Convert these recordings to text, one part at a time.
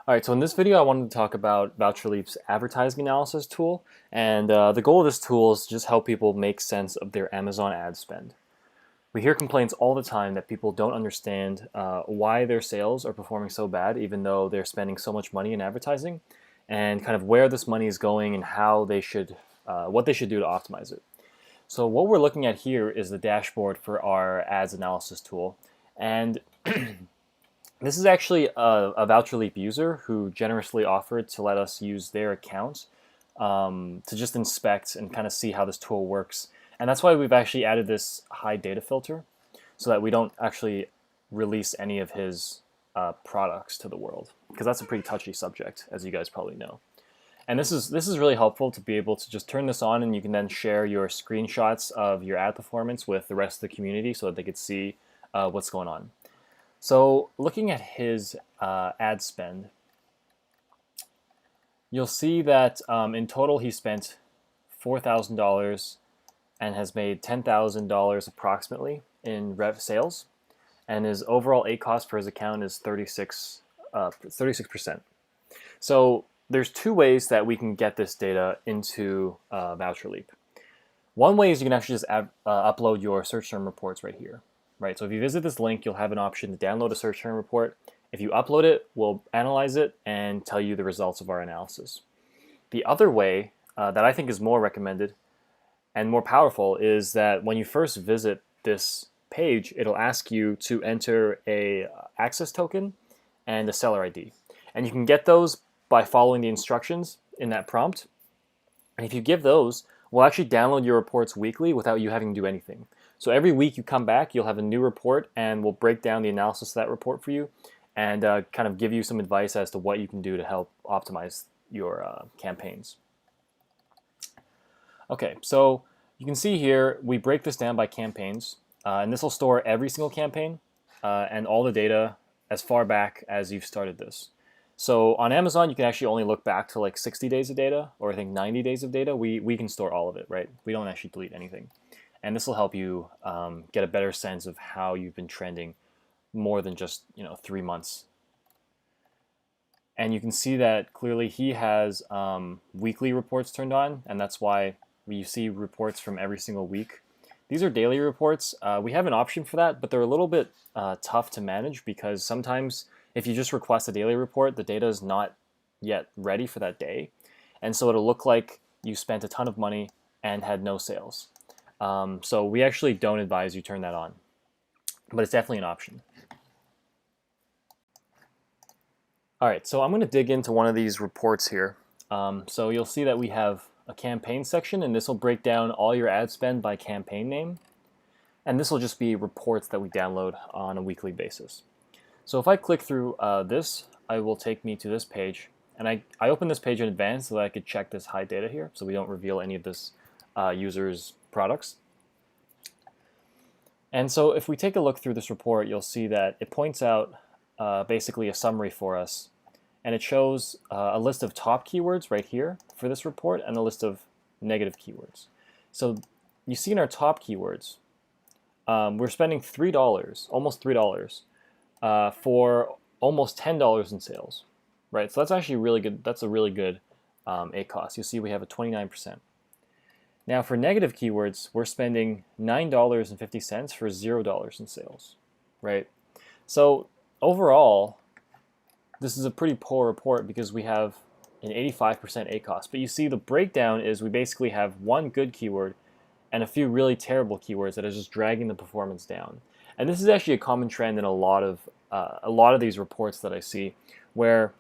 All right, so in this video, I wanted to talk about VoucherLeap's advertising analysis tool, and the goal of this tool is to just help people make sense of their Amazon ad spend. We hear complaints all the time that people don't understand why their sales are performing so bad, even though they're spending so much money in advertising, and kind of where this money is going and how they should, what they should do to optimize it. So what we're looking at here is the dashboard for our ads analysis tool, and this is actually a VoucherLeap user who generously offered to let us use their account to just inspect and kind of see how this tool works. And that's why we've actually added this hide data filter so that we don't actually release any of his products to the world, because that's a pretty touchy subject, as you guys probably know. And this is really helpful to be able to just turn this on, and you can then share your screenshots of your ad performance with the rest of the community so that they could see what's going on. So looking at his ad spend, you'll see that in total he spent $4,000 and has made $10,000 approximately in rev sales, and his overall ACoS for his account is 36%. So there's two ways that we can get this data into VoucherLeap. One way is you can actually just upload your search term reports right here. Right, so if you visit this link, you'll have an option to download a search term report. If you upload it, we'll analyze it and tell you the results of our analysis. The other way that I think is more recommended and more powerful is that when you first visit this page, it'll ask you to enter a access token and a seller ID. And you can get those by following the instructions in that prompt. And if you give those, we'll actually download your reports weekly without you having to do anything. So every week you come back, you'll have a new report, and we'll break down the analysis of that report for you and kind of give you some advice as to what you can do to help optimize your campaigns. Okay, so you can see here we break this down by campaigns, and this will store every single campaign and all the data as far back as you've started this. So on Amazon, you can actually only look back to like 60 days of data, or I think 90 days of data. We can store all of it, right? We don't actually delete anything. And this will help you get a better sense of how you've been trending more than just 3 months. And you can see that clearly he has weekly reports turned on, and that's why you see reports from every single week. These are daily reports. We have an option for that, but they're a little bit tough to manage because sometimes if you just request a daily report, the data is not yet ready for that day. And so it'll look like you spent a ton of money and had no sales. So we actually don't advise you turn that on, but it's definitely an option. All right, so I'm going to dig into one of these reports here. So you'll see that we have a campaign section, and this will break down all your ad spend by campaign name. And this will just be reports that we download on a weekly basis. So if I click through this, it will take me to this page. And I open this page in advance so that I could check this hide data here, so we don't reveal any of this user's products. And so if we take a look through this report, you'll see that it points out basically a summary for us. And it shows a list of top keywords right here for this report and a list of negative keywords. So you see in our top keywords, we're spending $3, almost $3, for almost $10 in sales, right? So that's actually really good. That's a really good ACoS. You see we have a 29%. Now for negative keywords, we're spending $9.50 for $0 in sales, right? So overall, this is a pretty poor report because we have an 85% ACoS. But you see the breakdown is we basically have one good keyword and a few really terrible keywords that are just dragging the performance down. And this is actually a common trend in a lot of these reports that I see, where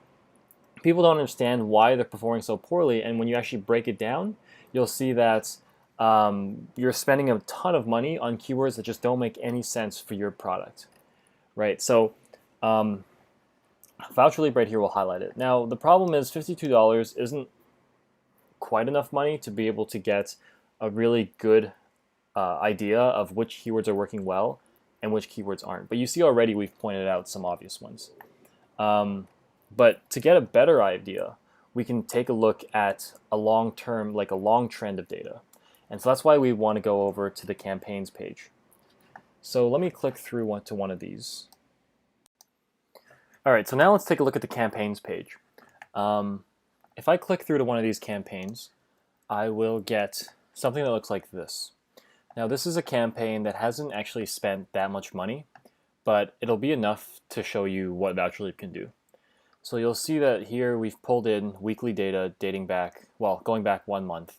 people don't understand why they're performing so poorly. And when you actually break it down, you'll see that you're spending a ton of money on keywords that just don't make any sense for your product, right? So VoucherLeap right here will highlight it. Now the problem is $52 isn't quite enough money to be able to get a really good idea of which keywords are working well and which keywords aren't. But you see already we've pointed out some obvious ones. But to get a better idea, we can take a look at a long-term, like a long trend of data. And so that's why we want to go over to the campaigns page. So let me click through to one of these. All right, so now let's take a look at the campaigns page. If I click through to one of these campaigns, I will get something that looks like this. Now this is a campaign that hasn't actually spent that much money, but it'll be enough to show you what Voucher Leap can do. So you'll see that here we've pulled in weekly data dating back, well, going back 1 month.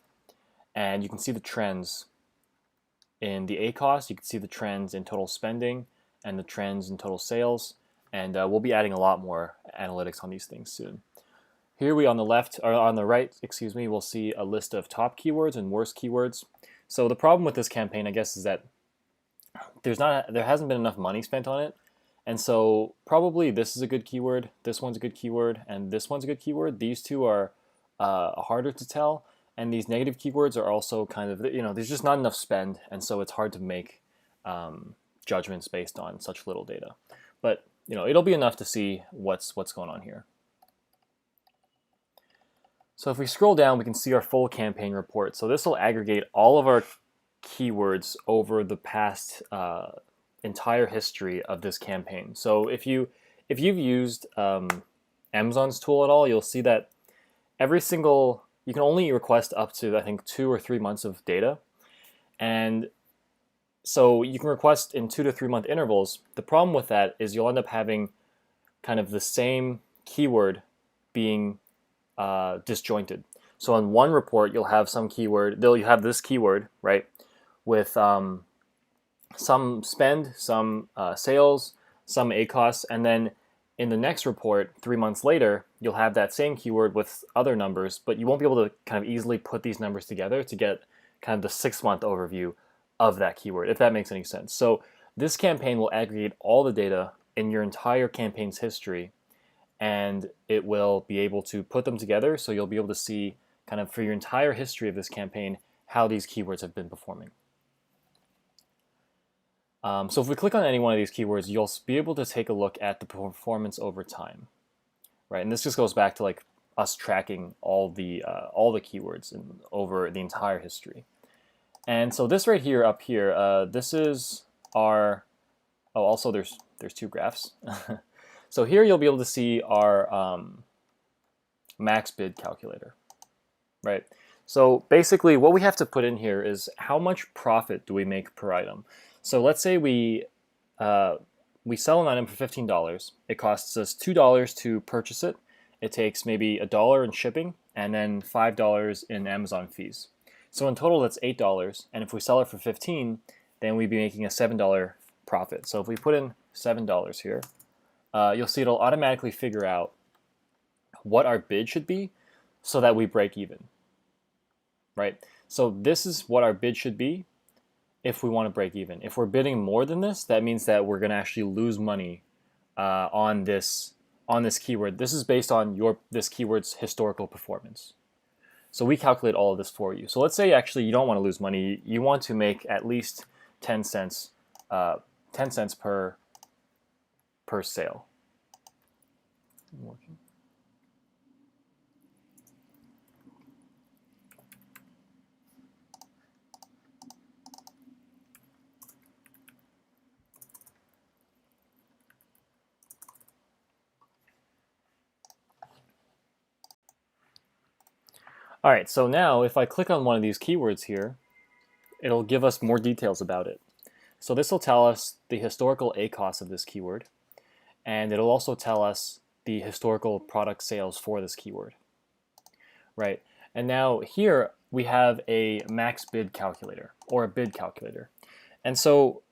And you can see the trends in the ACoS, you can see the trends in total spending and the trends in total sales. And we'll be adding a lot more analytics on these things soon. Here we on the left, or on the right, excuse me, we'll see a list of top keywords and worst keywords. So the problem with this campaign, I guess, is that there hasn't been enough money spent on it. And so probably this is a good keyword, this one's a good keyword, and this one's a good keyword. These two are harder to tell. And these negative keywords are also kind of, there's just not enough spend. And so it's hard to make judgments based on such little data. But, it'll be enough to see what's going on here. So if we scroll down, we can see our full campaign report. So this will aggregate all of our keywords over the past entire history of this campaign. So if you've used Amazon's tool at all, you'll see that you can only request up to, I think, 2 or 3 months of data. And so you can request in 2 to 3 month intervals. The problem with that is you'll end up having kind of the same keyword being disjointed. So on one report, you'll have some keyword, you have this keyword, right, with some spend, some sales, some ACoS, and then in the next report, 3 months later, you'll have that same keyword with other numbers, but you won't be able to kind of easily put these numbers together to get kind of the 6-month overview of that keyword, if that makes any sense. So this campaign will aggregate all the data in your entire campaign's history, and it will be able to put them together, so you'll be able to see kind of for your entire history of this campaign how these keywords have been performing. So if we click on any one of these keywords, you'll be able to take a look at the performance over time, right? And this just goes back to like us tracking all the keywords over the entire history. And so this right here, up here, this is our. Oh, also there's 2 graphs. So here you'll be able to see our max bid calculator, right? So basically what we have to put in here is how much profit do we make per item. So let's say we sell an item for $15. It costs us $2 to purchase it. It takes maybe $1 in shipping and then $5 in Amazon fees. So in total that's $8. And if we sell it for $15, then we'd be making a $7 profit. So if we put in $7 here, you'll see it'll automatically figure out what our bid should be so that we break even, right? So this is what our bid should be if we want to break even. If we're bidding more than this, that means that we're going to actually lose money on this keyword. This is based on this keyword's historical performance. So we calculate all of this for you. So let's say actually you don't want to lose money. You want to make at least 10 cents per sale. All right, so now if I click on one of these keywords here, it'll give us more details about it. So this will tell us the historical ACoS of this keyword, and it'll also tell us the historical product sales for this keyword, right? And now here we have a max bid calculator, or a bid calculator. And so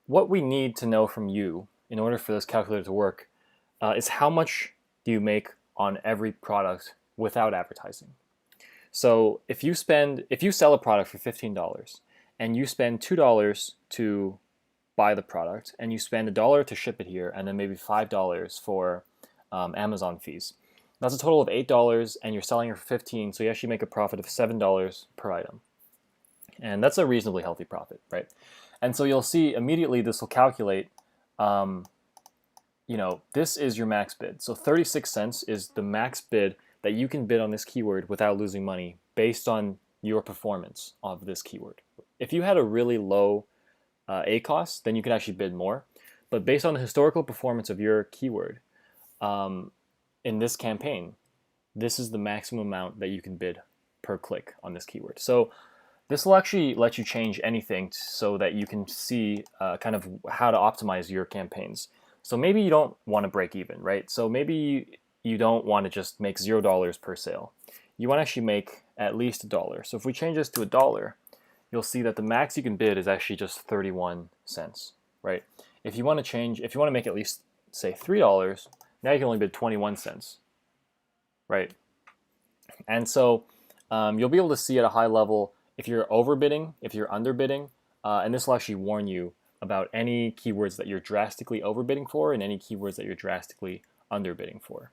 what we need to know from you in order for this calculator to work is how much do you make on every product without advertising. So if you sell a product for $15 and you spend $2 to buy the product and you spend $1 to ship it here and then maybe $5 for Amazon fees, that's a total of $8 and you're selling it for $15, so you actually make a profit of $7 per item. And that's a reasonably healthy profit, right? And so you'll see immediately this will calculate, this is your max bid. So 36 cents is the max bid that you can bid on this keyword without losing money based on your performance of this keyword. If you had a really low ACoS, then you could actually bid more. But based on the historical performance of your keyword, in this campaign, this is the maximum amount that you can bid per click on this keyword. So this will actually let you change anything so that you can see kind of how to optimize your campaigns. So maybe you don't want to break even, right? So maybe you don't want to just make $0 per sale. You want to actually make at least $1. So if we change this to $1, you'll see that the max you can bid is actually just 31 cents, right? If you want to make at least, say, $3, now you can only bid 21 cents, right? And so you'll be able to see at a high level if you're overbidding, if you're underbidding, and this will actually warn you about any keywords that you're drastically overbidding for and any keywords that you're drastically underbidding for.